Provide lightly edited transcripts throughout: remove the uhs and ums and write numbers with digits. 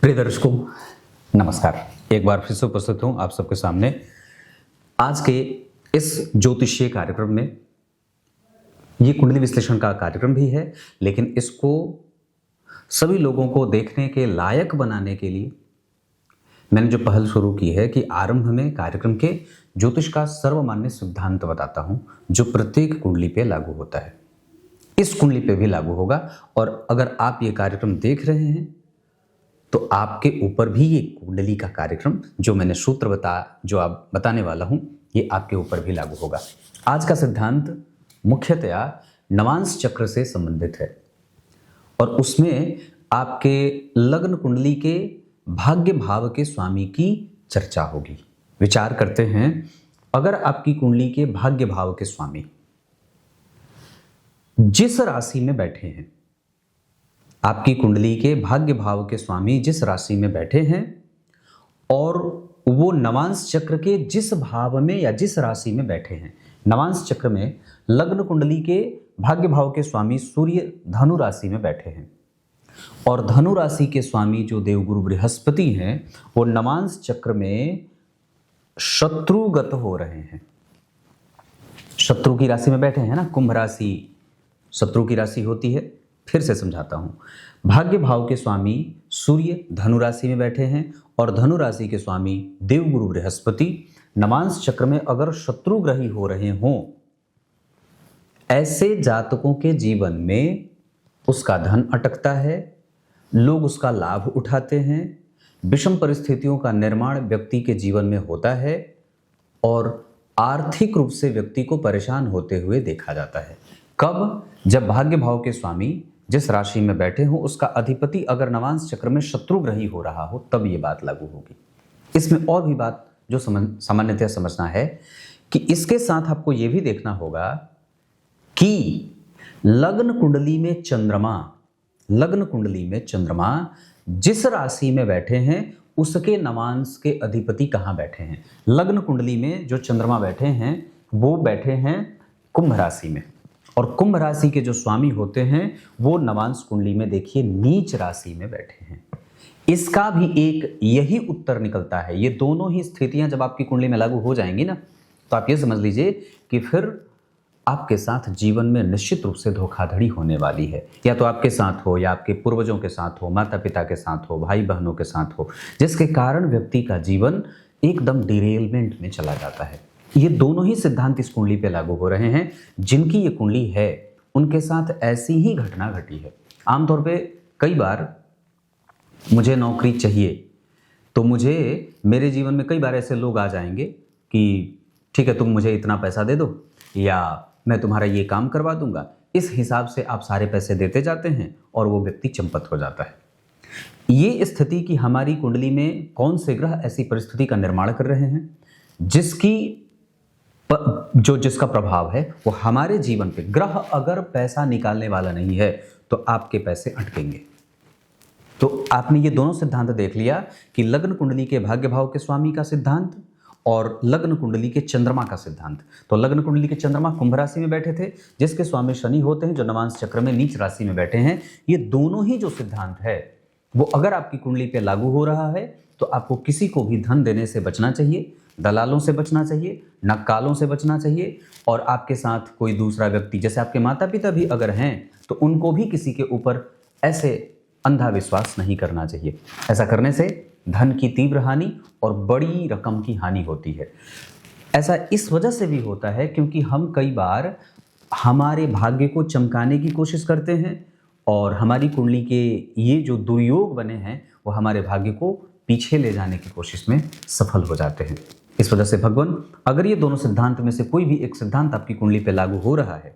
प्रिय दर्शकों, नमस्कार। एक बार फिर से उपस्थित हूं आप सबके सामने आज के इस ज्योतिषीय कार्यक्रम में। ये कुंडली विश्लेषण का कार्यक्रम भी है, लेकिन इसको सभी लोगों को देखने के लायक बनाने के लिए मैंने जो पहल शुरू की है कि आरंभ में कार्यक्रम के ज्योतिष का सर्वमान्य सिद्धांत बताता हूं, जो प्रत्येक कुंडली पे लागू होता है। इस कुंडली पे भी लागू होगा, और अगर आप ये कार्यक्रम देख रहे हैं तो आपके ऊपर भी ये कुंडली का कार्यक्रम जो मैंने जो आप बताने वाला हूं, ये आपके ऊपर भी लागू होगा। आज का सिद्धांत मुख्यतया नवांश चक्र से संबंधित है, और उसमें आपके लग्न कुंडली के भाग्य भाव के स्वामी की चर्चा होगी। विचार करते हैं, अगर आपकी कुंडली के भाग्य भाव के स्वामी जिस राशि में बैठे हैं, आपकी कुंडली के भाग्य भाव के स्वामी जिस राशि में बैठे हैं और वो नवांश चक्र के जिस भाव में या जिस राशि में बैठे हैं। नवांश चक्र में लग्न कुंडली के भाग्य भाव के स्वामी सूर्य धनु राशि में बैठे हैं, और धनु राशि के स्वामी जो देवगुरु बृहस्पति हैं, वो नवांश चक्र में शत्रुगत हो रहे हैं। शत्रु की राशि में बैठे हैं ना, कुंभ राशि शत्रु की राशि होती है। फिर से समझाता हूं, भाग्य भाव के स्वामी सूर्य धनु राशि में बैठे हैं, और धनु राशि के स्वामी देवगुरु बृहस्पति नवांश चक्र में अगर शत्रुग्रही हो रहे हों, ऐसे जातकों के जीवन में उसका धन अटकता है, लोग उसका लाभ उठाते हैं, विषम परिस्थितियों का निर्माण व्यक्ति के जीवन में होता है, और आर्थिक रूप से व्यक्ति को परेशान होते हुए देखा जाता है। कब? जब भाग्य भाव के स्वामी जिस राशि में बैठे हो, उसका अधिपति अगर नवांश चक्र में शत्रुग्रही हो रहा हो, तब ये बात लागू होगी। इसमें और भी बात जो सामान्यतः समझना है कि इसके साथ आपको ये भी देखना होगा कि लग्न कुंडली में चंद्रमा जिस राशि में बैठे हैं, उसके नवांश के अधिपति कहाँ बैठे हैं। लग्न कुंडली में जो चंद्रमा बैठे हैं, वो बैठे हैं कुंभ राशि में, और कुंभ राशि के जो स्वामी होते हैं वो नवांश कुंडली में देखिए नीच राशि में बैठे हैं। इसका भी एक यही उत्तर निकलता है। ये दोनों ही स्थितियां जब आपकी कुंडली में लागू हो जाएंगी ना, तो आप ये समझ लीजिए कि फिर आपके साथ जीवन में निश्चित रूप से धोखाधड़ी होने वाली है। या तो आपके साथ हो, या आपके पूर्वजों के साथ हो, माता पिता के साथ हो, भाई बहनों के साथ हो, जिसके कारण व्यक्ति का जीवन एकदम डिरेलमेंट में चला जाता है। ये दोनों ही सिद्धांत इस कुंडली पे लागू हो रहे हैं। जिनकी ये कुंडली है, उनके साथ ऐसी ही घटना घटी है। आमतौर पे कई बार मुझे नौकरी चाहिए, तो मेरे जीवन में कई बार ऐसे लोग आ जाएंगे कि ठीक है, तुम मुझे इतना पैसा दे दो, या मैं तुम्हारा ये काम करवा दूंगा। इस हिसाब से आप सारे पैसे देते जाते हैं, और वो व्यक्ति चंपत हो जाता है। ये स्थिति कि हमारी कुंडली में कौन से ग्रह ऐसी परिस्थिति का निर्माण कर रहे हैं, जिसका प्रभाव है वो हमारे जीवन पे। ग्रह अगर पैसा निकालने वाला नहीं है, तो आपके पैसे अटकेंगे। तो आपने ये दोनों सिद्धांत देख लिया कि लग्न कुंडली के भाग्य भाव के स्वामी का सिद्धांत और लग्न कुंडली के चंद्रमा का सिद्धांत। तो लग्न कुंडली के चंद्रमा कुंभ राशि में बैठे थे, जिसके स्वामी शनि होते हैं, जो नवांश चक्र में नीच राशि में बैठे हैं। ये दोनों ही जो सिद्धांत है, वो अगर आपकी कुंडली पे लागू हो रहा है, तो आपको किसी को भी धन देने से बचना चाहिए, दलालों से बचना चाहिए, नक्कालों से बचना चाहिए, और आपके साथ कोई दूसरा व्यक्ति, जैसे आपके माता पिता भी अगर हैं, तो उनको भी किसी के ऊपर ऐसे अंधा विश्वास नहीं करना चाहिए। ऐसा करने से धन की तीव्र हानि और बड़ी रकम की हानि होती है। ऐसा इस वजह से भी होता है क्योंकि हम कई बार हमारे भाग्य को चमकाने की कोशिश करते हैं, और हमारी कुंडली के ये जो दुर्योग बने हैं, वो हमारे भाग्य को पीछे ले जाने की कोशिश में सफल हो जाते हैं। इस वजह से भगवान, अगर ये दोनों सिद्धांत में से कोई भी एक सिद्धांत आपकी कुंडली पे लागू हो रहा है,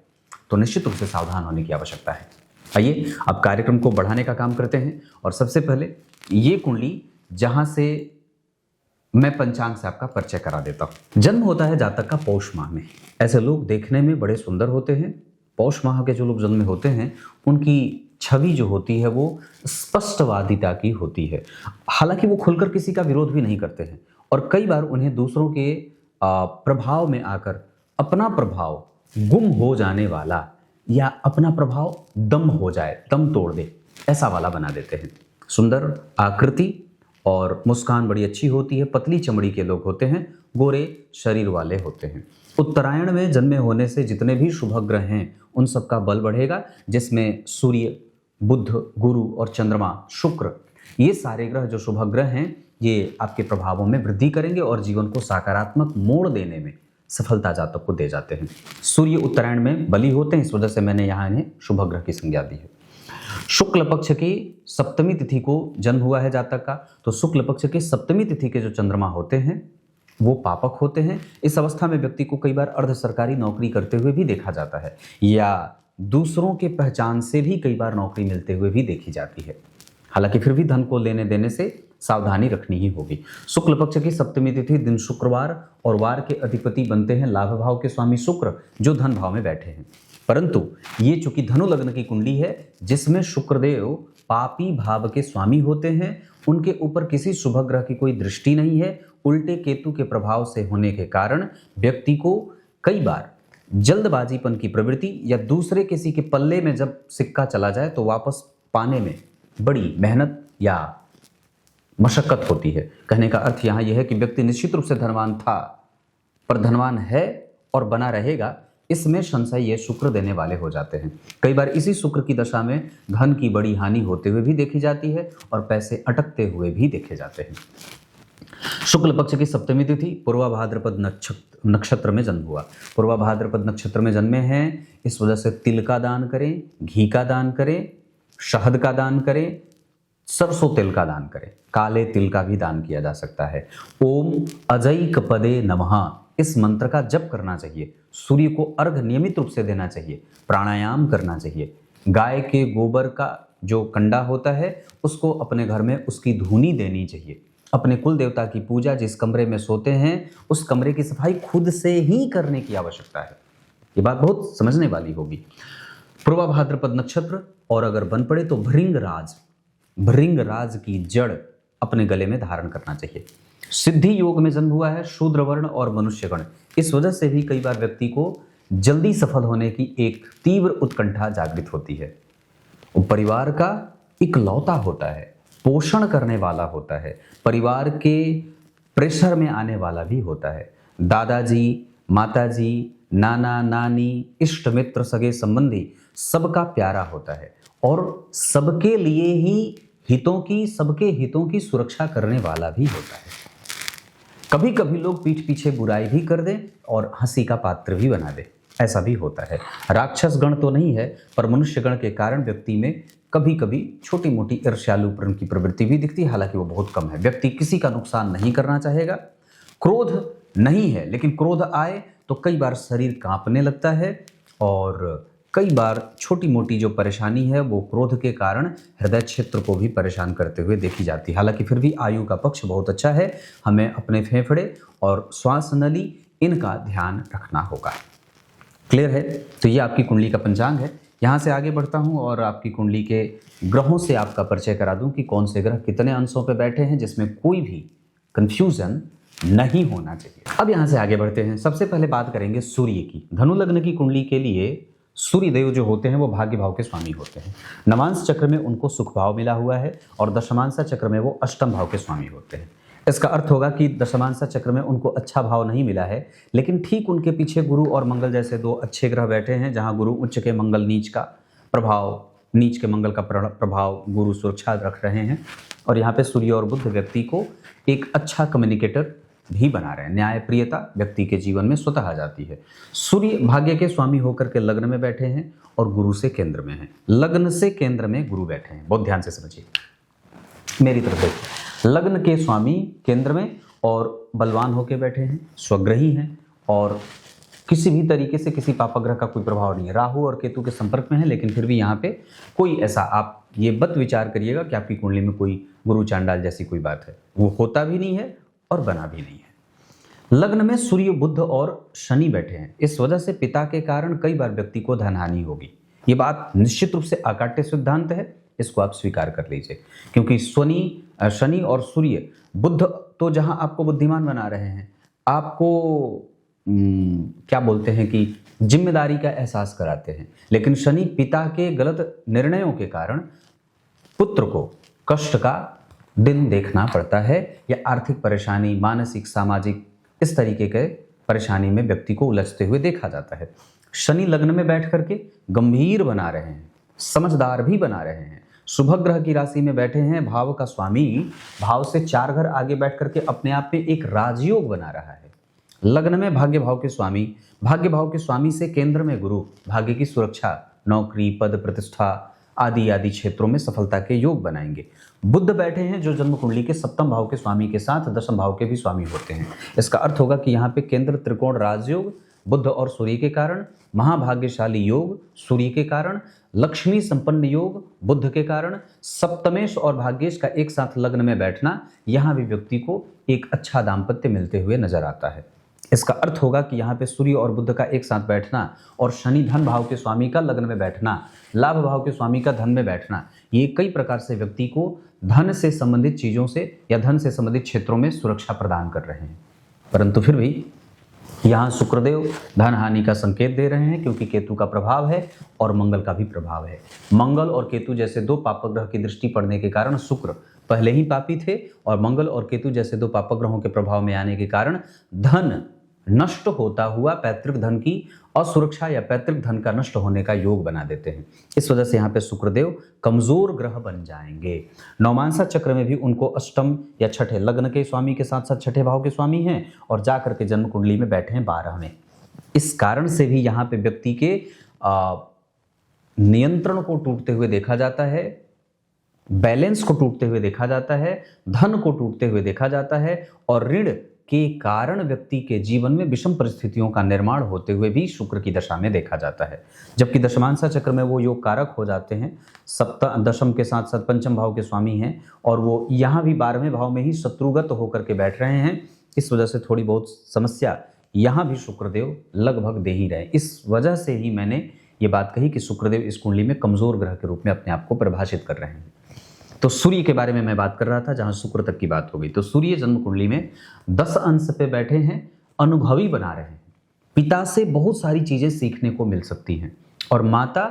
तो निश्चित रूप से सावधान होने की आवश्यकता है। आइए अब कार्यक्रम को बढ़ाने का काम करते हैं, और सबसे पहले ये कुंडली जहां से मैं पंचांग से आपका परिचय करा देता हूं। जन्म होता है जातक का पौष माह में। ऐसे लोग देखने में बड़े सुंदर होते हैं। पौष माह के जो लोग जन्म में होते हैं, उनकी छवि जो होती है वो स्पष्टवादिता की होती है। हालांकि वो खुलकर किसी का विरोध भी नहीं करते हैं, और कई बार उन्हें दूसरों के प्रभाव में आकर अपना प्रभाव गुम हो जाने वाला, या अपना प्रभाव दम हो जाए, दम तोड़ दे, ऐसा वाला बना देते हैं। सुंदर आकृति और मुस्कान बड़ी अच्छी होती है, पतली चमड़ी के लोग होते हैं, गोरे शरीर वाले होते हैं। उत्तरायण में जन्मे होने से जितने भी शुभ ग्रह हैं उन सब का बल बढ़ेगा, जिसमें सूर्य, बुध, गुरु और चंद्रमा, शुक्र, ये सारे ग्रह जो शुभ ग्रह हैं ये आपके प्रभावों में वृद्धि करेंगे और जीवन को सकारात्मक मोड़ देने में सफलता जातक को दे जाते हैं। सूर्य उत्तरायण में बली होते हैं, इस वजह से मैंने यहाँ इन्हें शुभ ग्रह की संज्ञा दी है। शुक्ल पक्ष की सप्तमी तिथि को जन्म हुआ है जातक का, तो शुक्ल पक्ष की सप्तमी तिथि के जो चंद्रमा होते हैं वो पापक होते हैं। इस अवस्था में व्यक्ति को कई बार अर्ध सरकारी नौकरी करते हुए भी देखा जाता है, या दूसरों के पहचान से भी कई बार नौकरी मिलते हुए भी देखी जाती है। हालांकि फिर भी धन को लेने देने से सावधानी रखनी ही होगी। शुक्ल पक्ष की सप्तमी तिथि दिन शुक्रवार और वार के अधिपति बनते हैं लाभ भाव के स्वामी शुक्र, जो धन भाव में बैठे हैं। परंतु ये चूंकि धनु लग्न की कुंडली है जिसमें शुक्रदेव पापी भाव के स्वामी होते हैं, उनके ऊपर किसी शुभ ग्रह की कोई दृष्टि नहीं है। उल्टे केतु के प्रभाव से होने के कारण व्यक्ति को कई बार जल्दबाजीपन की प्रवृत्ति या दूसरे किसी के पल्ले में जब सिक्का चला जाए तो वापस पाने में बड़ी मेहनत या मशक्कत होती है। कहने का अर्थ यहाँ यह है कि व्यक्ति निश्चित रूप से धनवान था, पर धनवान है और बना रहेगा, इसमें संशय ये शुक्र देने वाले हो जाते हैं। कई बार इसी शुक्र की दशा में धन की बड़ी हानि होते हुए भी देखी जाती है और पैसे अटकते हुए भी देखे जाते हैं। शुक्ल पक्ष की सप्तमी तिथि पूर्वा भाद्रपद नक्षत्र में जन्म हुआ। पूर्वा भाद्रपद नक्षत्र में जन्मे हैं, इस वजह से तिल का दान करें, घी का दान करें, शहद का दान करें, सरसों तेल का दान करें, काले तिल का भी दान किया जा सकता है। ओम अजैक पदे नमः, इस मंत्र का जप करना चाहिए। सूर्य को अर्घ नियमित रूप से देना चाहिए, प्राणायाम करना चाहिए। गाय के गोबर का जो कंडा होता है उसको अपने घर में उसकी धूनी देनी चाहिए। अपने कुल देवता की पूजा जिस कमरे में सोते हैं उस कमरे की सफाई खुद से ही करने की आवश्यकता है। ये बात बहुत समझने वाली होगी। पूर्वा भाद्रपद नक्षत्र और अगर बन पड़े तो भृंग राज की जड़ अपने गले में धारण करना चाहिए। सिद्धि योग में जन्म हुआ है, शूद्र वर्ण और मनुष्यगण, इस वजह से भी कई बार व्यक्ति को जल्दी सफल होने की एक तीव्र उत्कंठा जागृत होती है। वो परिवार का इकलौता होता है, पोषण करने वाला होता है, परिवार के प्रेशर में आने वाला भी होता है। दादाजी, माताजी, नाना नानी, इष्ट मित्र, सगे संबंधी सबका प्यारा होता है और सबके लिए ही सबके हितों की सुरक्षा करने वाला भी होता है। कभी कभी लोग पीठ पीछे बुराई भी कर दें और हंसी का पात्र भी बना दे, ऐसा भी होता है। राक्षस गण तो नहीं है, पर मनुष्य गण के कारण व्यक्ति में कभी कभी छोटी मोटी ईर्ष्यालुपन की प्रवृत्ति भी दिखती है, हालांकि वो बहुत कम है। व्यक्ति किसी का नुकसान नहीं करना चाहेगा। क्रोध नहीं है, लेकिन क्रोध आए तो कई बार शरीर कांपने लगता है और कई बार छोटी मोटी जो परेशानी है वो क्रोध के कारण हृदय क्षेत्र को भी परेशान करते हुए देखी जाती है। हालांकि फिर भी आयु का पक्ष बहुत अच्छा है, हमें अपने फेफड़े और श्वास नली इनका ध्यान रखना होगा। क्लियर है? तो ये आपकी कुंडली का पंचांग है। यहाँ से आगे बढ़ता हूँ और आपकी कुंडली के ग्रहों से आपका परिचय करा दूँ कि कौन से ग्रह कितने अंशों पर बैठे हैं, जिसमें कोई भी कंफ्यूजन नहीं होना चाहिए। अब यहाँ से आगे बढ़ते हैं। सबसे पहले बात करेंगे सूर्य की। धनु लग्न की कुंडली के लिए सूर्य देव जो होते हैं वो भाग्य भाव के स्वामी होते हैं। नवांश चक्र में उनको सुख भाव मिला हुआ है और दशमांशा चक्र में वो अष्टम भाव के स्वामी होते हैं। इसका अर्थ होगा कि दशमांशा चक्र में उनको अच्छा भाव नहीं मिला है, लेकिन ठीक उनके पीछे गुरु और मंगल जैसे दो अच्छे ग्रह बैठे हैं, जहां गुरु उच्च के मंगल नीच का प्रभाव, नीच के मंगल का प्रभाव गुरु सुरक्षा रख रहे हैं। और यहाँ पे सूर्य और बुध व्यक्ति को एक अच्छा कम्युनिकेटर भी बना रहे हैं। न्यायप्रियता व्यक्ति के जीवन में स्वतः आ जाती है। सूर्य भाग्य के स्वामी होकर के लग्न में बैठे हैं और गुरु से केंद्र में हैं। लग्न से केंद्र में गुरु बैठे हैं, बहुत ध्यान से समझिए, मेरी तरफ देखिए। लग्न के स्वामी केंद्र में और बलवान होकर बैठे हैं, स्वग्रही हैं और किसी भी तरीके से किसी पापग्रह का कोई प्रभाव नहीं है। राहु और केतु के संपर्क में है, लेकिन फिर भी यहाँ पे कोई ऐसा आप ये मत विचार करिएगा कि आपकी कुंडली में कोई गुरु चांडाल जैसी कोई बात है, वो होता भी नहीं है और बना भी नहीं है। लग्न में सूर्य, बुध और शनि बैठे हैं, इस वजह से पिता के कारण कई बार व्यक्ति को धनहानि होगी। ये बात निश्चित रूप से अकाट्य सिद्धांत है, इसको आप स्वीकार कर लीजिए, क्योंकि शनि और सूर्य, बुध तो जहां आपको बुद्धिमान बना रहे हैं, आपको क्या बोलते हैं कि जिम्मेदारी का एहसास कराते हैं, लेकिन शनि पिता के गलत निर्णयों के कारण पुत्र को कष्ट का दिन देखना पड़ता है, या आर्थिक परेशानी, मानसिक, सामाजिक, इस तरीके के परेशानी में व्यक्ति को उलझते हुए देखा जाता है। शनि लग्न में बैठ करके गंभीर बना रहे हैं, समझदार भी बना रहे हैं। शुभ ग्रह की राशि में बैठे हैं, भाव का स्वामी भाव से 4 घर आगे बैठ करके अपने आप में एक राजयोग बना रहा है। लग्न में भाग्य भाव के स्वामी, भाग्य भाव के स्वामी से केंद्र में गुरु, भाग्य की सुरक्षा, नौकरी, पद, प्रतिष्ठा आदि आदि क्षेत्रों में सफलता के योग बनाएंगे। बुध बैठे हैं जो जन्म कुंडली के 7वें भाव के स्वामी के साथ 10वें भाव के भी स्वामी होते हैं। इसका अर्थ होगा कि यहाँ पे केंद्र त्रिकोण राजयोग बुध और सूर्य के कारण, महाभाग्यशाली योग सूर्य के कारण, लक्ष्मी संपन्न योग बुध के कारण, सप्तमेश और भाग्येश का एक साथ लग्न में बैठना, यहाँ भी व्यक्ति को एक अच्छा दाम्पत्य मिलते हुए नजर आता है। इसका अर्थ होगा कि यहाँ पे सूर्य और बुध का एक साथ बैठना और शनि धन भाव के स्वामी का लग्न में बैठना, लाभ भाव के स्वामी का धन में बैठना, ये कई प्रकार से व्यक्ति को धन से संबंधित चीजों से या धन से संबंधित क्षेत्रों में सुरक्षा प्रदान कर रहे हैं। परंतु फिर भी यहाँ शुक्रदेव धन हानि का संकेत दे रहे हैं, क्योंकि केतु का प्रभाव है और मंगल का भी प्रभाव है। मंगल और केतु जैसे 2 पाप ग्रह की दृष्टि पड़ने के कारण शुक्र पहले ही पापी थे, और मंगल और केतु जैसे 2 पाप ग्रहों के प्रभाव में आने के कारण धन नष्ट होता हुआ पैतृक धन की असुरक्षा या पैतृक धन का नष्ट होने का योग बना देते हैं। इस वजह से यहाँ पे शुक्रदेव कमजोर ग्रह बन जाएंगे। नवमांसा चक्र में भी उनको अष्टम या छठे लग्न के स्वामी के साथ साथ छठे भाव के स्वामी हैं, और जाकर के जन्म कुंडली में बैठे हैं 12वें। इस कारण से भी यहाँ पे व्यक्ति के नियंत्रण को टूटते हुए देखा जाता है, बैलेंस को टूटते हुए देखा जाता है, धन को टूटते हुए देखा जाता है, और ऋण के कारण व्यक्ति के जीवन में विषम परिस्थितियों का निर्माण होते हुए भी शुक्र की दशा में देखा जाता है। जबकि दशमांसा चक्र में वो योग कारक हो जाते हैं, दशम के साथ साथ 5वें भाव के स्वामी हैं, और वो यहाँ भी 12वें भाव में ही शत्रुगत होकर के बैठ रहे हैं। इस वजह से थोड़ी बहुत समस्या यहाँ भी शुक्रदेव लगभग दे ही रहे। इस वजह से ही मैंने ये बात कही कि शुक्रदेव इस कुंडली में कमजोर ग्रह के रूप में अपने आप को परिभाषित कर रहे हैं। तो सूर्य के बारे में मैं बात कर रहा था, जहां शुक्र तक की बात हो गई। तो सूर्य जन्म कुंडली में 10 अंश पे बैठे हैं, अनुभवी बना रहे हैं, पिता से बहुत सारी चीजें सीखने को मिल सकती हैं, और माता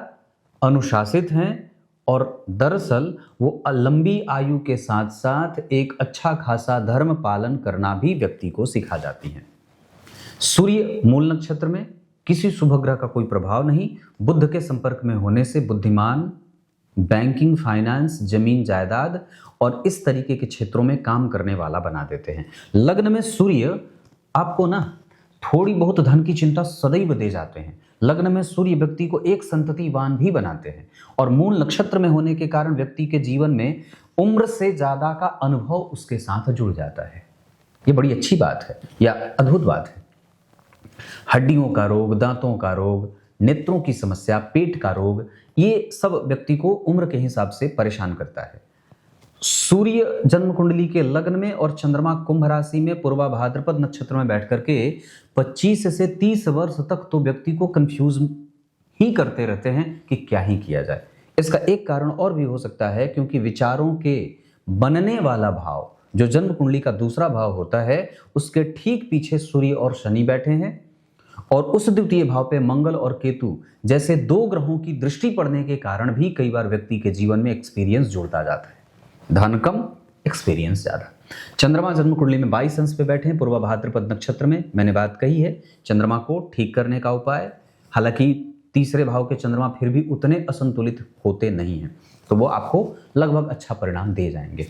अनुशासित हैं, और दरअसल वो लंबी आयु के साथ साथ एक अच्छा खासा धर्म पालन करना भी व्यक्ति को सिखा जाती हैं। सूर्य मूल नक्षत्र में, किसी शुभ ग्रह का कोई प्रभाव नहीं, बुध के संपर्क में होने से बुद्धिमान, बैंकिंग, फाइनेंस, जमीन जायदाद और इस तरीके के क्षेत्रों में काम करने वाला बना देते हैं। लग्न में सूर्य आपको ना थोड़ी बहुत धन की चिंता सदैव दे जाते हैं। लग्न में सूर्य व्यक्ति को एक संततिवान भी बनाते हैं, और मूल नक्षत्र में होने के कारण व्यक्ति के जीवन में उम्र से ज्यादा का अनुभव उसके साथ जुड़ जाता है। ये बड़ी अच्छी बात है या अद्भुत बात है। हड्डियों का रोग, दांतों का रोग, नेत्रों की समस्या, पेट का रोग, ये सब व्यक्ति को उम्र के हिसाब से परेशान करता है। सूर्य जन्म कुंडली के लग्न में और चंद्रमा कुंभ राशि में पूर्वा भाद्रपद नक्षत्र में बैठ करके 25 से 30 वर्ष तक तो व्यक्ति को कंफ्यूज ही करते रहते हैं कि क्या ही किया जाए। इसका एक कारण और भी हो सकता है, क्योंकि विचारों के बनने वाला भाव जो जन्म कुंडली का दूसरा भाव होता है, उसके ठीक पीछे सूर्य और शनि बैठे हैं, और उस द्वितीय भाव पे मंगल और केतु जैसे 2 ग्रहों की दृष्टि पड़ने के कारण भी कई बार व्यक्ति के जीवन में एक्सपीरियंस जुड़ता जाता है। धन कम, एक्सपीरियंस ज्यादा। चंद्रमा जन्म कुंडली में 22 अंश पे बैठे हैं पूर्वा भाद्रपद नक्षत्र में। मैंने बात कही है चंद्रमा को ठीक करने का उपाय, हालांकि तीसरे भाव के चंद्रमा फिर भी उतने असंतुलित होते नहीं हैं, तो वो आपको लगभग अच्छा परिणाम दे जाएंगे,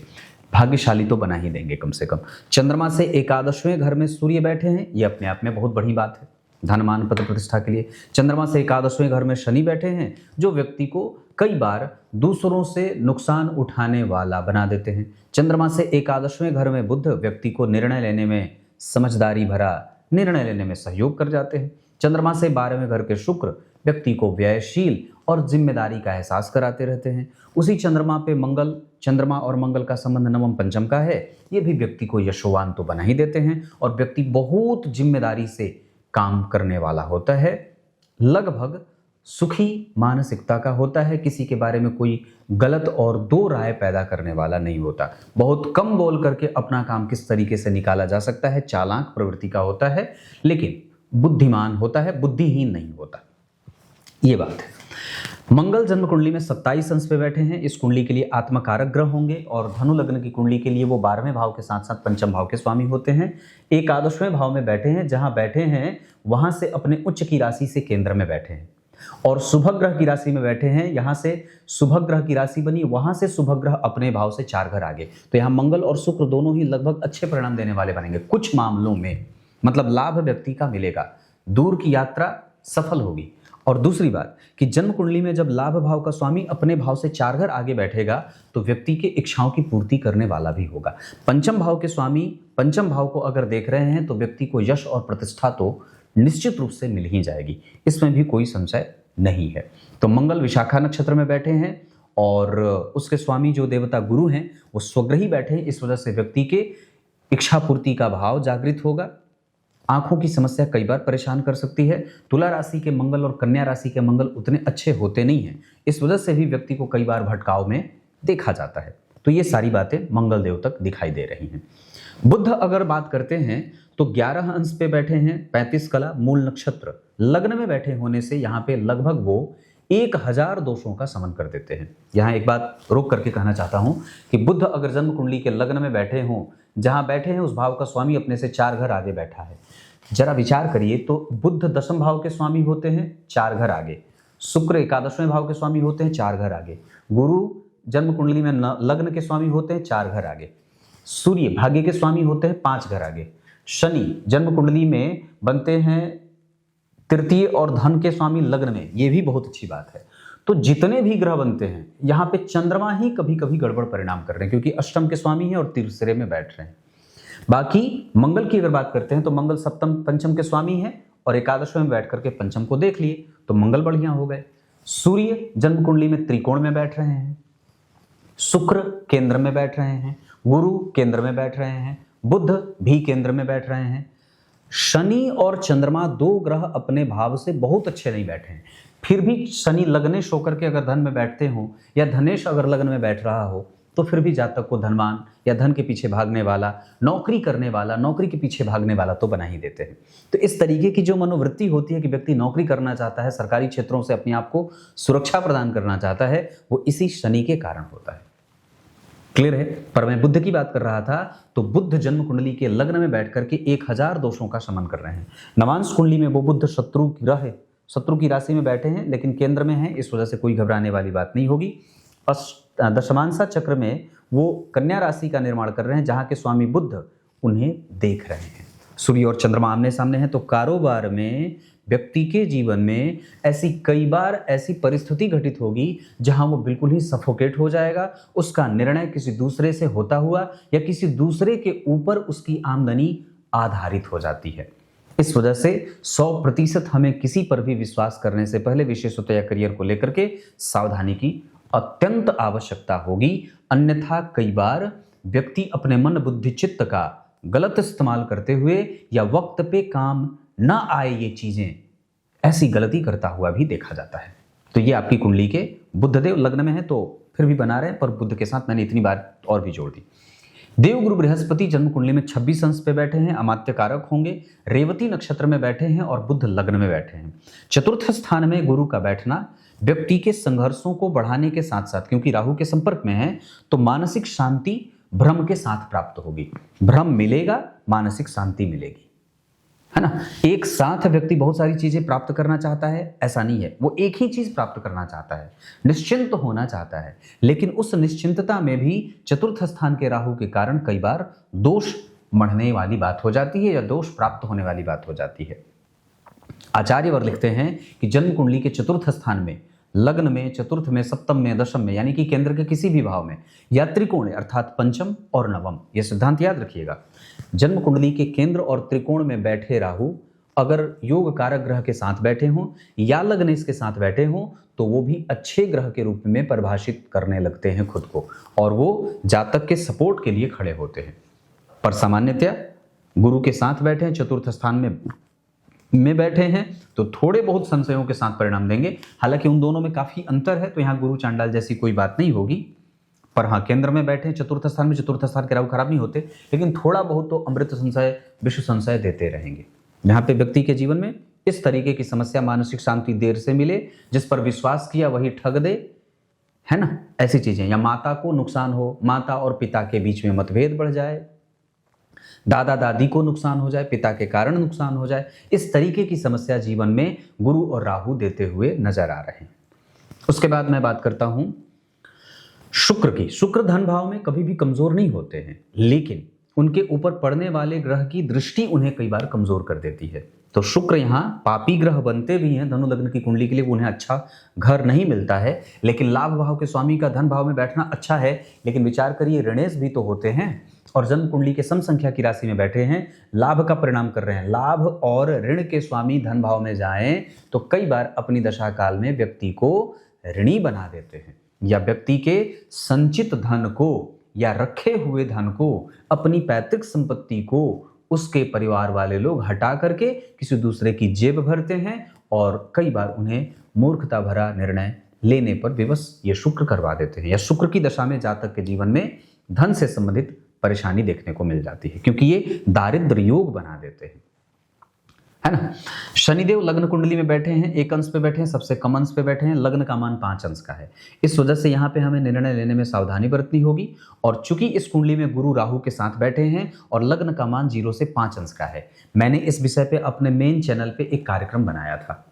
भाग्यशाली तो बना ही देंगे कम से कम। चंद्रमा से 11वें घर में सूर्य बैठे हैं, ये अपने आप में बहुत बड़ी बात है धन मान पद प्रतिष्ठा के लिए। चंद्रमा से 11वें घर में शनि बैठे हैं, जो व्यक्ति को कई बार दूसरों से नुकसान उठाने वाला बना देते हैं। चंद्रमा से 11वें घर में बुध व्यक्ति को निर्णय लेने में, समझदारी भरा निर्णय लेने में सहयोग कर जाते हैं। चंद्रमा से 12वें घर के शुक्र व्यक्ति को व्ययशील और जिम्मेदारी का एहसास कराते रहते हैं। उसी चंद्रमा पे मंगल, चंद्रमा और मंगल का संबंध नवम पंचम का है, ये भी व्यक्ति को यशोवान तो बना ही देते हैं, और व्यक्ति बहुत जिम्मेदारी से काम करने वाला होता है, लगभग सुखी मानसिकता का होता है, किसी के बारे में कोई गलत और 2 राय पैदा करने वाला नहीं होता, बहुत कम बोल करके अपना काम किस तरीके से निकाला जा सकता है, चालाक प्रवृत्ति का होता है, लेकिन बुद्धिमान होता है, बुद्धिहीन नहीं होता, ये बात है। मंगल जन्म कुंडली में 27 अंश पे बैठे हैं। इस कुंडली के लिए आत्मकारक ग्रह होंगे और धनु लग्न की कुंडली के लिए वो 12वें भाव के साथ साथ पंचम भाव के स्वामी होते हैं। एकादशवें भाव में बैठे हैं, जहां बैठे हैं वहां से अपने उच्च की राशि से केंद्र में बैठे हैं और शुभ ग्रह की राशि में बैठे हैं। यहां से शुभ ग्रह की राशि बनी, वहां से शुभ ग्रह अपने भाव से 4 घर आगे। तो यहां मंगल और शुक्र दोनों ही लगभग अच्छे परिणाम देने वाले बनेंगे। कुछ मामलों में मतलब लाभ व्यक्ति का मिलेगा, दूर की यात्रा सफल होगी। और दूसरी बात कि जन्म कुंडली में जब लाभ भाव का स्वामी अपने भाव से 4 घर आगे बैठेगा तो व्यक्ति के इच्छाओं की पूर्ति करने वाला भी होगा। पंचम भाव के स्वामी पंचम भाव को अगर देख रहे हैं तो व्यक्ति को यश और प्रतिष्ठा तो निश्चित रूप से मिल ही जाएगी, इसमें भी कोई संशय नहीं है। तो मंगल विशाखा नक्षत्र में बैठे हैं और उसके स्वामी जो देवता गुरु हैं वो स्वग्रही बैठे हैं। इस वजह से व्यक्ति के इच्छा पूर्ति का भाव जागृत होगा। आंखों की समस्या कई बार परेशान कर सकती है। तुला राशि के मंगल और कन्या राशि के मंगल उतने अच्छे होते नहीं हैं, इस वजह से भी व्यक्ति को कई बार भटकाव में देखा जाता है। तो ये सारी बातें मंगल देव तक दिखाई दे रही हैं। बुध अगर बात करते हैं तो 11 अंश पे बैठे हैं, 35 कला मूल नक्षत्र लग्न में बैठे होने से यहाँ पे लगभग वो 1000 दोषों का समन कर देते हैं। यहाँ एक बात रोक करके कहना चाहता हूँ कि बुध अगर जन्म कुंडली के लग्न में बैठे हों, जहाँ बैठे हैं उस भाव का स्वामी अपने से 4 घर आगे बैठा है, जरा विचार करिए तो बुध दशम भाव के स्वामी होते हैं 4 घर आगे, शुक्र एकादशवें भाव के स्वामी होते हैं 4 घर आगे, गुरु जन्म कुंडली में लग्न के स्वामी होते हैं 4 घर आगे, सूर्य भाग्य के स्वामी होते हैं 5 घर आगे, शनि जन्म कुंडली में बनते हैं तृतीय और धन के स्वामी लग्न में, ये भी बहुत अच्छी बात है। तो जितने भी ग्रह बनते हैं यहाँ पे चंद्रमा ही कभी कभी गड़बड़ परिणाम कर रहे हैं क्योंकि अष्टम के स्वामी हैं और तीसरे में बैठ रहे हैं। बाकी मंगल की अगर बात करते हैं तो मंगल सप्तम पंचम के स्वामी है और एकादश में बैठ करके पंचम को देख लिए तो मंगल बढ़िया हो गए। सूर्य जन्म कुंडली में त्रिकोण में बैठ रहे हैं, शुक्र केंद्र में बैठ रहे हैं, गुरु केंद्र में बैठ रहे हैं, बुध भी केंद्र में बैठ रहे हैं। शनि और चंद्रमा 2 ग्रह अपने भाव से बहुत अच्छे नहीं बैठे हैं। फिर भी शनि लग्नेश होकर के अगर धन में बैठते हो या धनेश अगर लग्न में बैठ रहा हो तो फिर भी जातक को धनवान या धन के पीछे भागने वाला, नौकरी करने वाला, नौकरी के पीछे भागने वाला तो बना ही देते हैं। तो इस तरीके की जो मनोवृत्ति होती है कि व्यक्ति नौकरी करना चाहता है, सरकारी क्षेत्रों से अपने आप को सुरक्षा प्रदान करना चाहता है, वो इसी शनि के कारण होता है। क्लियर है? पर मैं बुध की बात कर रहा था तो बुध जन्म कुंडली के लग्न में बैठ करके 1000 दोषों का शमन कर रहे हैं। नवांश कुंडली में वो बुध शत्रु ग्रह है, शत्रु की राशि में बैठे हैं लेकिन केंद्र में है, इस वजह से कोई घबराने वाली बात नहीं होगी। दशमांशा चक्र में वो कन्या राशि का निर्माण कर रहे हैं जहां के स्वामी बुध उन्हें देख रहे हैं। सूर्य और चंद्रमा आमने सामने हैं तो कारोबार में व्यक्ति के जीवन में ऐसी कई बार ऐसी परिस्थिति घटित होगी जहां वो बिल्कुल ही सफोकेट हो जाएगा। उसका निर्णय किसी दूसरे से होता हुआ या किसी दूसरे के ऊपर उसकी आमदनी आधारित हो जाती है। इस वजह से 100% हमें किसी पर भी विश्वास करने से पहले विशेषतः करियर को लेकर के सावधानी की अत्यंत आवश्यकता होगी। अन्यथा कई बार व्यक्ति अपने मन बुद्धि चित्त का गलत इस्तेमाल करते हुए या वक्त पे काम ना आए ये चीजें, ऐसी गलती करता हुआ भी देखा जाता है। तो ये आपकी कुंडली के बुधदेव लग्न में है तो फिर भी बना रहे, पर बुध के साथ मैंने इतनी बार और भी जोड़ दी। देवगुरु बृहस्पति जन्म कुंडली में 26 अंश पे बैठे हैं, अमात्य कारक होंगे, रेवती नक्षत्र में बैठे हैं और बुध लग्न में बैठे हैं। चतुर्थ स्थान में गुरु का बैठना व्यक्ति के संघर्षों को बढ़ाने के साथ साथ, क्योंकि राहु के संपर्क में है तो मानसिक शांति भ्रम के साथ प्राप्त होगी। भ्रम मिलेगा, मानसिक शांति मिलेगी, है ना। एक साथ व्यक्ति बहुत सारी चीजें प्राप्त करना चाहता है, ऐसा नहीं है। वो एक ही चीज प्राप्त करना चाहता है, निश्चिंत होना चाहता है, लेकिन उस निश्चिंतता में भी चतुर्थ स्थान के राहु के कारण कई बार दोष मढ़ने वाली बात हो जाती है या दोष प्राप्त होने वाली बात हो जाती है। आचार्यवर लिखते हैं कि जन्म कुंडली के चतुर्थ स्थान में, लग्न में, चतुर्थ में, सप्तम में, दशम में, यानी कि केंद्र के किसी भी भाव में या त्रिकोण अर्थात पंचम और नवम, यह सिद्धांत याद रखिएगा। जन्म कुंडली के केंद्र और त्रिकोण में बैठे राहु अगर योग कारक ग्रह के साथ बैठे हों या लग्न इसके साथ बैठे हों तो वो भी अच्छे ग्रह के रूप में परिभाषित करने लगते हैं खुद को और वो जातक के सपोर्ट के लिए खड़े होते हैं। पर सामान्यतया गुरु के साथ बैठे हैं, चतुर्थ स्थान में बैठे हैं तो थोड़े बहुत संशयों के साथ परिणाम देंगे। हालांकि उन दोनों में काफी अंतर है तो यहाँ गुरु चांडाल जैसी कोई बात नहीं होगी। पर हाँ, केंद्र में बैठे चतुर्थ स्थान में, चतुर्थ स्थान के राहु खराब नहीं होते लेकिन थोड़ा बहुत तो अमृत संशय, विश्व संशय देते रहेंगे। यहाँ पे व्यक्ति के जीवन में इस तरीके की समस्या, मानसिक शांति देर से मिले, जिस पर विश्वास किया वही ठग दे, है ना, ऐसी चीजें। या माता को नुकसान हो, माता और पिता के बीच में मतभेद बढ़ जाए, दादा दादी को नुकसान हो जाए, पिता के कारण नुकसान हो जाए, इस तरीके की समस्या जीवन में गुरु और राहु देते हुए नजर आ रहे हैं। उसके बाद मैं बात करता हूं शुक्र की। शुक्र धन भाव में कभी भी कमजोर नहीं होते हैं, लेकिन उनके ऊपर पड़ने वाले ग्रह की दृष्टि उन्हें कई बार कमजोर कर देती है। तो शुक्र यहाँ पापी ग्रह बनते भी हैं धनु लग्न की कुंडली के लिए, उन्हें अच्छा घर नहीं मिलता है, लेकिन लाभ भाव के स्वामी का धन भाव में बैठना अच्छा है। लेकिन विचार करिए, ऋणेश भी तो होते हैं और जन्म कुंडली के सम संख्या की राशि में बैठे हैं, लाभ का परिणाम कर रहे हैं। लाभ और ऋण के स्वामी धन भाव में जाएं तो कई बार अपनी दशा काल में व्यक्ति को ऋणी बना देते हैं, या व्यक्ति के संचित धन को या रखे हुए धन को, अपनी पैतृक संपत्ति को उसके परिवार वाले लोग हटा करके किसी दूसरे की जेब भरते हैं, और कई बार उन्हें मूर्खता भरा निर्णय लेने पर विवश ये शुक्र करवा देते हैं। या शुक्र की दशा में जातक के जीवन में धन से संबंधित परेशानी देखने को मिल जाती है, क्योंकि ये दारिद्र्य योग बना देते हैं, है ना। शनिदेव लग्न कुंडली में बैठे हैं, एक अंश पे बैठे हैं, सबसे कम अंश पे बैठे हैं, लग्न का मान 5 अंश का है। इस वजह से यहाँ पे हमें निर्णय लेने में सावधानी बरतनी होगी। और चूंकि इस कुंडली में गुरु राहु के साथ बैठे हैं और लग्न का मान 0 से 5 अंश का है, मैंने इस विषय पे अपने मेन चैनल पे एक कार्यक्रम बनाया था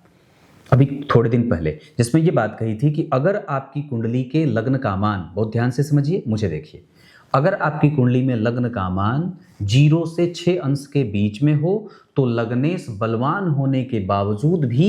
अभी थोड़े दिन पहले, जिसमें ये बात कही थी कि अगर आपकी कुंडली के लग्न का मान, बहुत ध्यान से समझिए, मुझे देखिए, अगर आपकी कुंडली में लग्न का मान 0 से 6 अंश के बीच में हो तो लग्नेश बलवान होने के बावजूद भी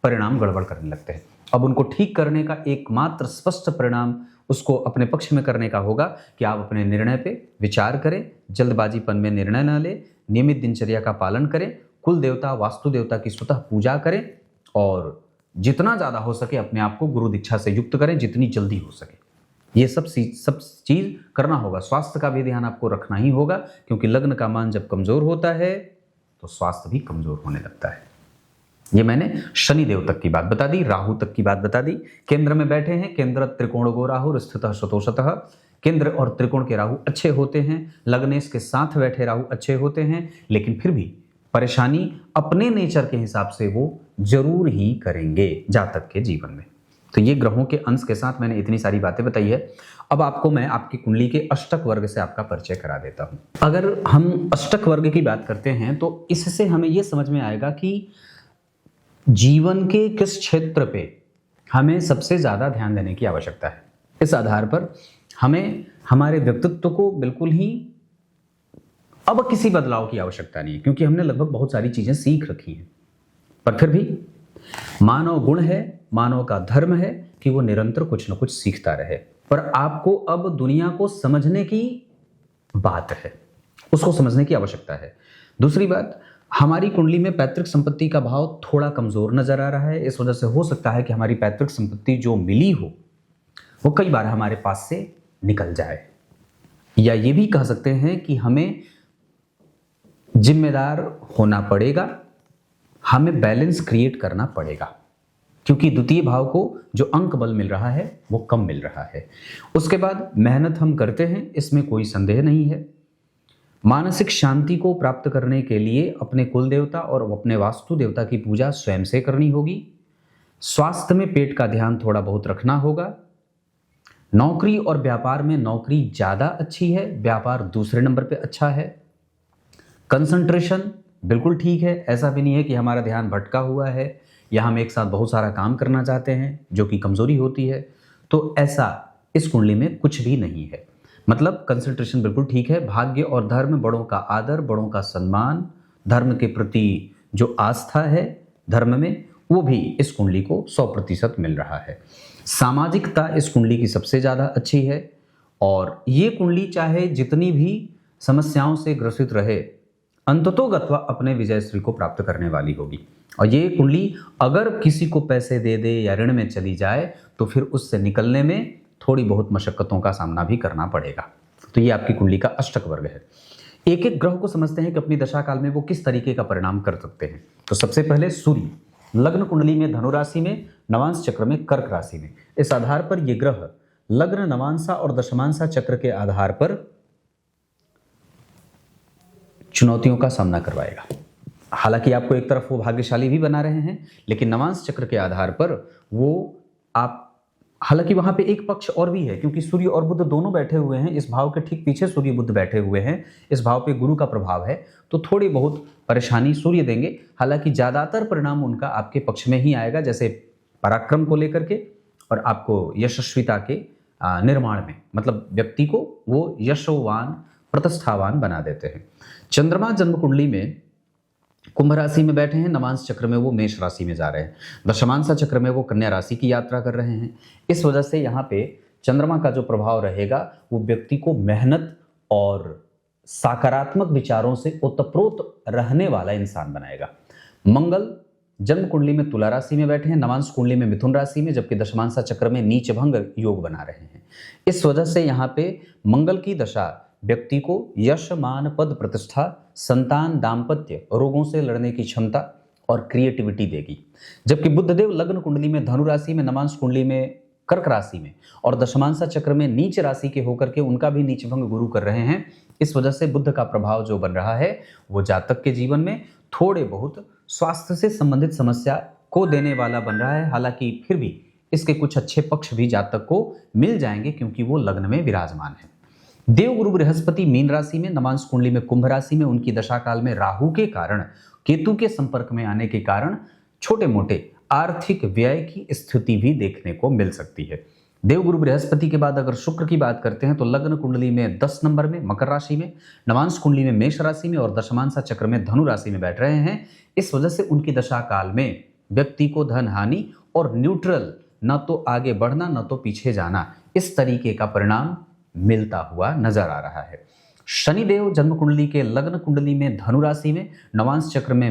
परिणाम गड़बड़ करने लगते हैं। अब उनको ठीक करने का एकमात्र स्पष्ट परिणाम उसको अपने पक्ष में करने का होगा कि आप अपने निर्णय पे विचार करें, जल्दबाजीपन में निर्णय न लें, नियमित दिनचर्या का पालन करें, कुल देवता वास्तु देवता की स्वतः पूजा करें, और जितना ज़्यादा हो सके अपने आप को गुरु दीक्षा से युक्त करें, जितनी जल्दी हो सके। ये सब चीज़ करना होगा। स्वास्थ्य का भी ध्यान आपको रखना ही होगा, क्योंकि लग्न का मान जब कमज़ोर होता है तो स्वास्थ्य भी कमज़ोर होने लगता है। ये मैंने शनि देव तक की बात बता दी, राहु तक की बात बता दी। केंद्र में बैठे हैं, केंद्र त्रिकोण गो राहु स्थितः शतोषतः। केंद्र और त्रिकोण के राहु अच्छे होते हैं, लग्नेश के साथ बैठे राहु अच्छे होते हैं, लेकिन फिर भी परेशानी अपने नेचर के हिसाब से वो जरूर ही करेंगे जातक के जीवन में। तो ये ग्रहों के अंश के साथ मैंने इतनी सारी बातें बताई है। अब आपको मैं आपकी कुंडली के अष्टक वर्ग से आपका परिचय करा देता हूं। अगर हम अष्टक वर्ग की बात करते हैं तो इससे हमें यह समझ में आएगा कि जीवन के किस क्षेत्र पे हमें सबसे ज्यादा ध्यान देने की आवश्यकता है। इस आधार पर हमें हमारे व्यक्तित्व को बिल्कुल ही अब किसी बदलाव की आवश्यकता नहीं है, क्योंकि हमने लगभग बहुत सारी चीजें सीख रखी हैं। पर फिर भी मानव गुण है, मानव का धर्म है कि वो निरंतर कुछ न कुछ सीखता रहे। पर आपको अब दुनिया को समझने की बात है, उसको समझने की आवश्यकता है। दूसरी बात, हमारी कुंडली में पैतृक संपत्ति का भाव थोड़ा कमजोर नजर आ रहा है। इस वजह से हो सकता है कि हमारी पैतृक संपत्ति जो मिली हो वो कई बार हमारे पास से निकल जाए, या ये भी कह सकते हैं कि हमें जिम्मेदार होना पड़ेगा, हमें बैलेंस क्रिएट करना पड़ेगा, क्योंकि द्वितीय भाव को जो अंक बल मिल रहा है वो कम मिल रहा है। उसके बाद मेहनत हम करते हैं, इसमें कोई संदेह नहीं है। मानसिक शांति को प्राप्त करने के लिए अपने कुल देवता और अपने वास्तु देवता की पूजा स्वयं से करनी होगी। स्वास्थ्य में पेट का ध्यान थोड़ा बहुत रखना होगा। नौकरी और व्यापार में नौकरी ज़्यादा अच्छी है, व्यापार दूसरे नंबर पे अच्छा है। कंसंट्रेशन बिल्कुल ठीक है, ऐसा भी नहीं है कि हमारा ध्यान भटका हुआ है या हम एक साथ बहुत सारा काम करना चाहते हैं, जो कि कमजोरी होती है। तो ऐसा इस कुंडली में कुछ भी नहीं है, मतलब कंसंट्रेशन बिल्कुल ठीक है। भाग्य और धर्म, बड़ों का आदर, बड़ों का सम्मान, धर्म के प्रति जो आस्था है धर्म में, वो भी इस कुंडली को 100% मिल रहा है। सामाजिकता इस कुंडली की सबसे ज़्यादा अच्छी है, और ये कुंडली चाहे जितनी भी समस्याओं से ग्रसित रहे, अंततोगत्वा अपने विजयश्री को प्राप्त करने वाली होगी। और ये कुंडली अगर किसी को पैसे दे दे या ऋण में चली जाए तो फिर उससे निकलने में थोड़ी बहुत मशक्कतों का सामना भी करना पड़ेगा। तो ये आपकी कुंडली का अष्टक वर्ग है। एक एक ग्रह को समझते हैं कि अपनी दशा काल में वो किस तरीके का परिणाम कर सकते हैं। तो सबसे पहले सूर्य लग्न कुंडली में धनु राशि में, नवांश चक्र में कर्क राशि में। इस आधार पर ये ग्रह लग्न, नवांशा और दशमांशा चक्र के आधार पर चुनौतियों का सामना करवाएगा। हालांकि आपको एक तरफ वो भाग्यशाली भी बना रहे हैं, लेकिन नवांश चक्र के आधार पर वो आप, हालांकि वहां पे एक पक्ष और भी है, क्योंकि सूर्य और बुध दोनों बैठे हुए हैं। इस भाव के ठीक पीछे सूर्य बुध बैठे हुए हैं, इस भाव पे गुरु का प्रभाव है, तो थोड़ी बहुत परेशानी सूर्य देंगे। हालांकि ज्यादातर परिणाम उनका आपके पक्ष में ही आएगा, जैसे पराक्रम को लेकर के और आपको यशस्विता के निर्माण में, मतलब व्यक्ति को वो यशोवान प्रतिष्ठावान बना देते हैं। चंद्रमा जन्म कुंडली में कुंभ राशि में बैठे हैं, नवांश चक्र में वो मेष राशि में जा रहे हैं, दशमांशा चक्र में वो कन्या राशि की यात्रा कर रहे हैं। इस वजह से यहाँ पे चंद्रमा का जो प्रभाव रहेगा वो व्यक्ति को मेहनत और सकारात्मक विचारों से ओतप्रोत रहने वाला इंसान बनाएगा। मंगल जन्म कुंडली में तुला राशि में बैठे हैं, नवांश कुंडली में मिथुन राशि में, जबकि दशमांशा चक्र में नीच भंग योग बना रहे हैं। इस वजह से यहाँ पे मंगल की दशा व्यक्ति को यश मान पद प्रतिष्ठा, संतान, दाम्पत्य, रोगों से लड़ने की क्षमता और क्रिएटिविटी देगी। जबकि बुधदेव लग्न कुंडली में धनु राशि में, नवांश कुंडली में कर्क राशि में और दशमांशा चक्र में नीच राशि के होकर के उनका भी नीच भंग गुरु कर रहे हैं। इस वजह से बुध का प्रभाव जो बन रहा है वो जातक के जीवन में थोड़े बहुत स्वास्थ्य से संबंधित समस्या को देने वाला बन रहा है। हालांकि फिर भी इसके कुछ अच्छे पक्ष भी जातक को मिल जाएंगे, क्योंकि वो लग्न में विराजमान है। देवगुरु बृहस्पति मीन राशि में, नवांश कुंडली में कुंभ राशि में, उनकी दशा काल में राहु के कारण, केतु के संपर्क में आने के कारण छोटे मोटे आर्थिक व्यय की स्थिति भी देखने को मिल सकती है। देवगुरु बृहस्पति के बाद अगर शुक्र की बात करते हैं तो लग्न कुंडली में 10 नंबर में मकर राशि में, नवांश कुंडली में मेष राशि में और दशमांशा चक्र में धनु राशि में बैठ रहे हैं। इस वजह से उनकी दशा काल में व्यक्ति को धन हानि और न्यूट्रल, न तो आगे बढ़ना न तो पीछे जाना, इस तरीके का परिणाम मिलता हुआ नजर आ रहा है। शनिदेव जन्म कुंडली के लग्न कुंडली में धनु राशि में, नवांश चक्र में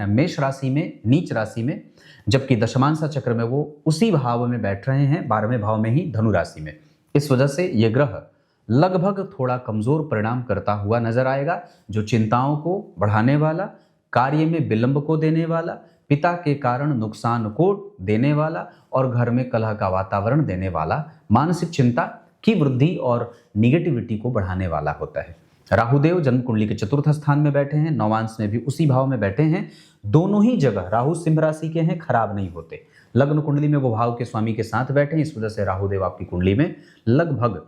मेष राशि में, नीच राशि में, जबकि दशमांशा चक्र में वो उसी भाव में बैठ रहे हैं, 12वें भाव में ही, धनु राशि में। इस वजह से ये ग्रह लगभग थोड़ा कमजोर परिणाम करता हुआ नजर आएगा, जो चिंताओं को बढ़ाने वाला, कार्य में विलंब को देने वाला, पिता के कारण नुकसान को देने वाला और घर में कलह का वातावरण देने वाला, मानसिक चिंता की वृद्धि और निगेटिविटी को बढ़ाने वाला होता है। राहुदेव जन्म कुंडली के चतुर्थ स्थान में बैठे हैं, नवांश में भी उसी भाव में बैठे हैं। दोनों ही जगह राहु सिंह राशि के हैं, खराब नहीं होते। लग्न कुंडली में वो भाव के स्वामी के साथ बैठे हैं, इस वजह से राहुदेव आपकी कुंडली में लगभग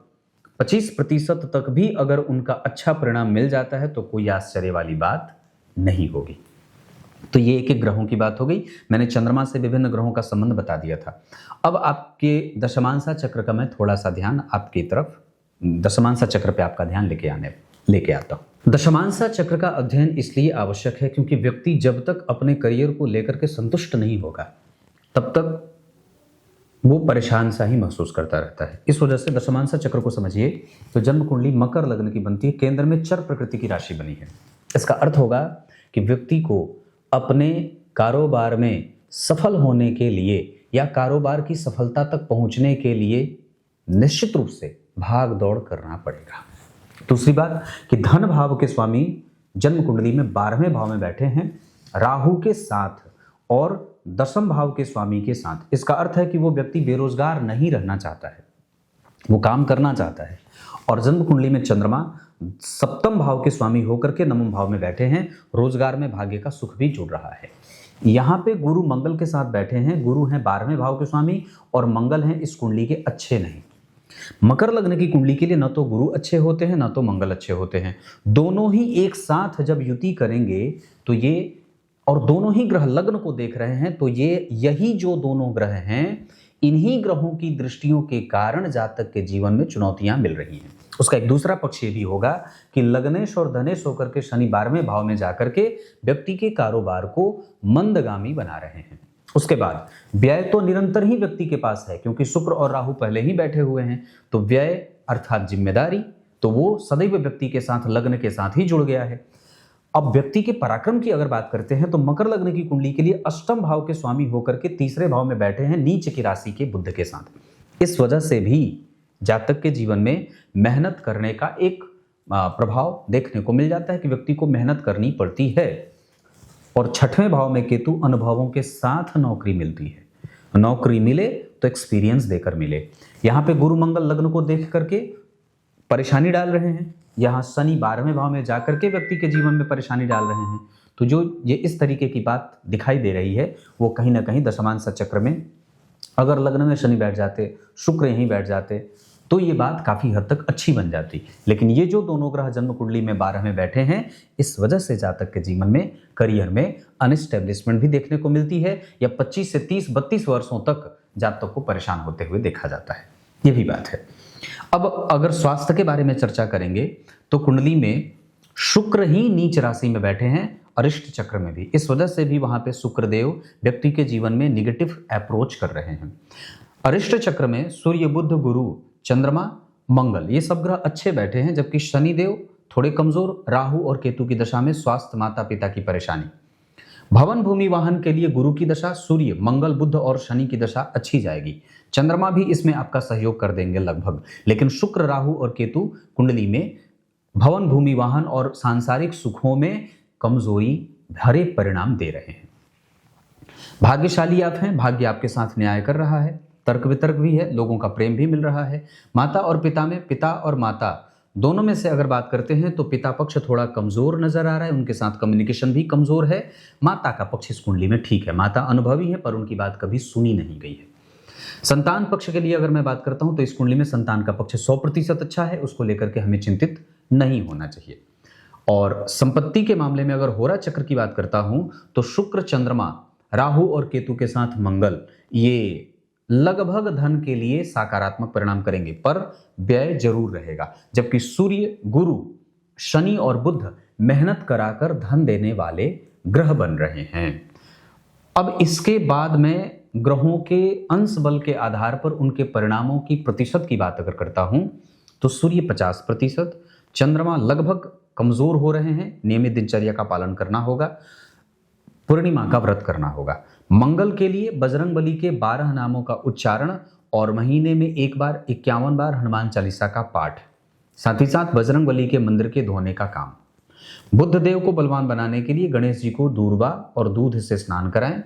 25% तक भी अगर उनका अच्छा परिणाम मिल जाता है तो कोई आश्चर्य वाली बात नहीं होगी। तो ये एक एक ग्रहों की बात हो गई। मैंने चंद्रमा से विभिन्न ग्रहों का संबंध बता दिया था। अब आपके दशमांशा चक्र का मैं थोड़ा सा ध्यान आपकी तरफ, दशमांशा चक्र पे आपका ध्यान लेके आता हूँ। दशमांशा चक्र का अध्ययन इसलिए आवश्यक है क्योंकि व्यक्ति जब तक अपने करियर को लेकर के संतुष्ट नहीं होगा तब तक वो परेशान सा ही महसूस करता रहता है। इस वजह से दशमांशा चक्र को समझिए तो जन्म कुंडली मकर लग्न की बनती है, केंद्र में चर प्रकृति की राशि बनी है। इसका अर्थ होगा कि व्यक्ति को अपने कारोबार में सफल होने के लिए या कारोबार की सफलता तक पहुंचने के लिए निश्चित रूप से भाग दौड़ करना पड़ेगा। दूसरी बात कि धन भाव के स्वामी जन्म कुंडली में 12वें भाव में बैठे हैं राहु के साथ और दशम भाव के स्वामी के साथ। इसका अर्थ है कि वो व्यक्ति बेरोजगार नहीं रहना चाहता है, वो काम करना चाहता है। और जन्म कुंडली में चंद्रमा 7वें भाव के स्वामी होकर के 9वें भाव में बैठे हैं, रोजगार में भाग्य का सुख भी जुड़ रहा है। यहाँ पे गुरु मंगल के साथ बैठे हैं, गुरु हैं 12वें भाव के स्वामी और मंगल हैं इस कुंडली के अच्छे नहीं। मकर लग्न की कुंडली के लिए न तो गुरु अच्छे होते हैं न तो मंगल अच्छे होते हैं। दोनों ही एक साथ जब युति करेंगे तो ये, और दोनों ही ग्रह लग्न को देख रहे हैं तो ये, यही जो दोनों ग्रह हैं, इन्हीं ग्रहों की दृष्टियों के कारण जातक के जीवन में चुनौतियां मिल रही हैं। उसका एक दूसरा पक्ष ये भी होगा कि लग्नेश और धनेश होकर के शनि 12वें भाव में जाकर के व्यक्ति के कारोबार को मंदगामी बना रहे हैं। उसके बाद व्यय तो निरंतर ही व्यक्ति के पास है क्योंकि शुक्र और राहु पहले ही बैठे हुए हैं, तो व्यय अर्थात जिम्मेदारी तो वो सदैव व्यक्ति के साथ, लग्न के साथ ही जुड़ गया है। अब व्यक्ति के पराक्रम की अगर बात करते हैं तो मकर लग्न की कुंडली के लिए 8वें भाव के स्वामी होकर के 3रे भाव में बैठे हैं नीच की राशि के बुध के साथ। इस वजह से भी जातक के जीवन में मेहनत करने का एक प्रभाव देखने को मिल जाता है कि व्यक्ति को मेहनत करनी पड़ती है। और 6वें भाव में केतु अनुभवों के साथ नौकरी मिलती है। नौकरी मिले तो एक्सपीरियंस देकर मिले। यहाँ पे गुरु मंगल लग्न को देख करके परेशानी डाल रहे हैं, यहाँ शनि 12वें भाव में जाकर के व्यक्ति के जीवन में परेशानी डाल रहे हैं। तो जो ये इस तरीके की बात दिखाई दे रही है वो कहीं ना कहीं दशमांश चक्र में अगर लग्न में शनि बैठ जाते, शुक्र यहीं बैठ जाते, तो ये बात काफ़ी हद तक अच्छी बन जाती। लेकिन ये जो दोनों ग्रह जन्म कुंडली में 12 में बैठे हैं, इस वजह से जातक के जीवन में, करियर में अनस्टेब्लिशमेंट भी देखने को मिलती है, या 25 से 30-32 वर्षों तक जातक को परेशान होते हुए देखा जाता है। ये भी बात है। अब अगर स्वास्थ्य के बारे में चर्चा करेंगे तो कुंडली में शुक्र ही नीच राशि में बैठे हैं, अरिष्ट चक्र में भी। इस वजह से भी वहां पे शुक्रदेव व्यक्ति के जीवन में निगेटिव अप्रोच कर रहे हैं। अरिष्ट चक्र में सूर्य, बुध, गुरु, चंद्रमा, मंगल, ये सब ग्रह अच्छे बैठे हैं, जबकि शनिदेव थोड़े कमजोर, राहु और केतु की दशा में स्वास्थ्य, माता पिता की परेशानी। भवन, भूमि, वाहन के लिए गुरु की दशा, सूर्य, मंगल, बुध और शनि की दशा अच्छी जाएगी। चंद्रमा भी इसमें आपका सहयोग कर देंगे लगभग। लेकिन शुक्र, राहु और केतु कुंडली में भवन, भूमि, वाहन और सांसारिक सुखों में कमजोरी भरे परिणाम दे रहे हैं। भाग्यशाली आप हैं, भाग्य आपके साथ न्याय कर रहा है, तर्क वितर्क भी है, लोगों का प्रेम भी मिल रहा है। माता और पिता में, पिता और माता दोनों में से अगर बात करते हैं तो पिता पक्ष थोड़ा कमजोर नजर आ रहा है, उनके साथ कम्युनिकेशन भी कमजोर है। माता का पक्ष इस कुंडली में ठीक है, माता अनुभवी है पर उनकी बात कभी सुनी नहीं गई है। संतान पक्ष के लिए अगर मैं बात करता हूं तो इस कुंडली में संतान का पक्ष 100% अच्छा है, उसको लेकर के हमें चिंतित नहीं होना चाहिए। और संपत्ति के मामले में अगर होरा चक्र की बात करता हूं तो शुक्र, चंद्रमा, राहु और केतु के साथ मंगल, ये लगभग धन के लिए सकारात्मक परिणाम करेंगे, पर व्यय जरूर रहेगा। जबकि सूर्य, गुरु, शनि और बुध मेहनत कराकर धन देने वाले ग्रह बन रहे हैं। अब इसके बाद में ग्रहों के अंश बल के आधार पर उनके परिणामों की प्रतिशत की बात अगर करता हूं तो सूर्य 50%, चंद्रमा लगभग कमजोर हो रहे हैं, नियमित दिनचर्या का पालन करना होगा, पूर्णिमा का व्रत करना होगा। मंगल के लिए बजरंगबली के 12 नामों का उच्चारण और महीने में एक बार 51 बार हनुमान चालीसा का पाठ, साथ ही साथ बजरंगबली के मंदिर के धोने का काम। बुध देव को बलवान बनाने के लिए गणेश जी को दूर्वा और दूध से स्नान कराएं।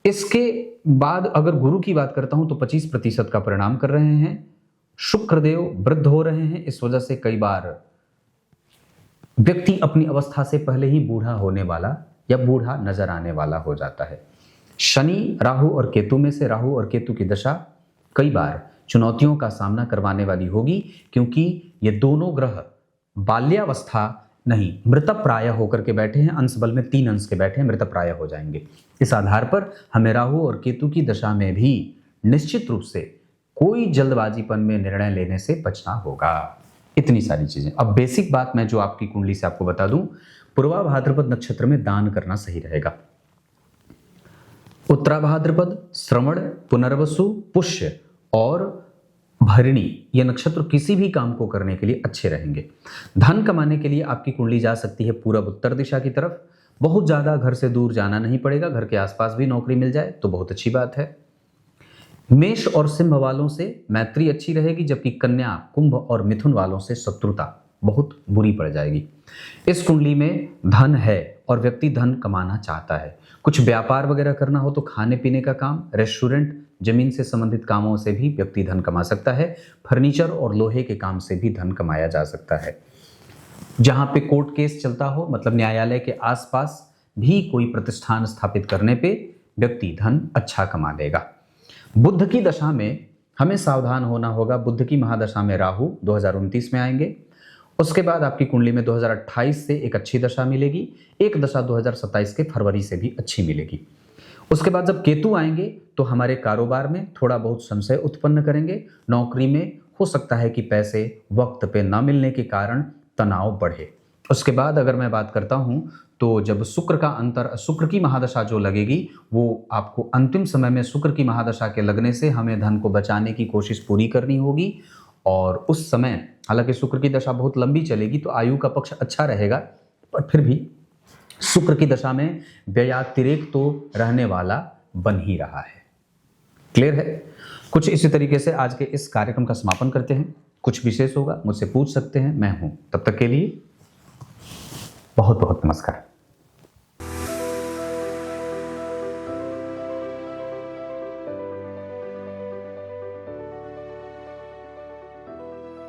इसके बाद अगर गुरु की बात करता हूं तो 25% का परिणाम कर रहे हैं। शुक्रदेव वृद्ध हो रहे हैं, इस वजह से कई बार व्यक्ति अपनी अवस्था से पहले ही बूढ़ा होने वाला या बूढ़ा नजर आने वाला हो जाता है। शनि, राहु और केतु में से राहु और केतु की दशा कई बार चुनौतियों का सामना करवाने वाली होगी, क्योंकि ये दोनों ग्रह बाल्यावस्था नहीं, मृतप्राय होकर के बैठे हैं। अंश बल में 3 अंश के बैठे हैं, मृतप्राय हो जाएंगे। इस आधार पर हमें राहु और केतु की दशा में भी निश्चित रूप से कोई जल्दबाजीपन में निर्णय लेने से बचना होगा। इतनी सारी चीजें। अब बेसिक बात मैं जो आपकी कुंडली से आपको बता दूं, पूर्वा भाद्रपद नक्षत्र में दान करना सही रहेगा। उत्तरा भाद्रपद, श्रवण, पुनर्वसु, पुष्य और भरणी, ये नक्षत्र किसी भी काम को करने के लिए अच्छे रहेंगे। धन कमाने के लिए आपकी कुंडली जा सकती है पूरब उत्तर दिशा की तरफ। बहुत ज्यादा घर से दूर जाना नहीं पड़ेगा, घर के आसपास भी नौकरी मिल जाए तो बहुत अच्छी बात है। मेष और सिंह वालों से मैत्री अच्छी रहेगी, जबकि कन्या, कुंभ और मिथुन वालों से शत्रुता बहुत बुरी पड़ जाएगी। इस कुंडली में धन है और व्यक्ति धन कमाना चाहता है। कुछ व्यापार वगैरह करना हो तो खाने पीने का काम, रेस्टोरेंट, जमीन से संबंधित कामों से भी व्यक्ति धन कमा सकता है। फर्नीचर और लोहे के काम से भी धन कमाया जा सकता है। जहां पे कोर्ट केस चलता हो, मतलब न्यायालय के आसपास भी कोई प्रतिष्ठान स्थापित करने पे व्यक्ति धन अच्छा कमा लेगा। बुध की दशा में हमें सावधान होना होगा। बुध की महादशा में राहु 2029 में आएंगे। उसके बाद आपकी कुंडली में 2028 से एक अच्छी दशा मिलेगी। एक दशा 2027 के फरवरी से भी अच्छी मिलेगी। उसके बाद जब केतु आएंगे तो हमारे कारोबार में थोड़ा बहुत संशय उत्पन्न करेंगे। नौकरी में हो सकता है कि पैसे वक्त पे ना मिलने के कारण तनाव बढ़े। उसके बाद अगर मैं बात करता हूं तो जब शुक्र की महादशा जो लगेगी, वो आपको अंतिम समय में शुक्र की महादशा के लगने से हमें धन को बचाने की कोशिश पूरी करनी होगी। और उस समय हालांकि शुक्र की दशा बहुत लंबी चलेगी तो आयु का पक्ष अच्छा रहेगा, पर फिर भी शुक्र की दशा में व्ययातिरेक तो रहने वाला बन ही रहा है। क्लियर है? कुछ इसी तरीके से आज के इस कार्यक्रम का समापन करते हैं। कुछ विशेष होगा मुझसे पूछ सकते हैं, मैं हूं। तब तक के लिए बहुत बहुत नमस्कार।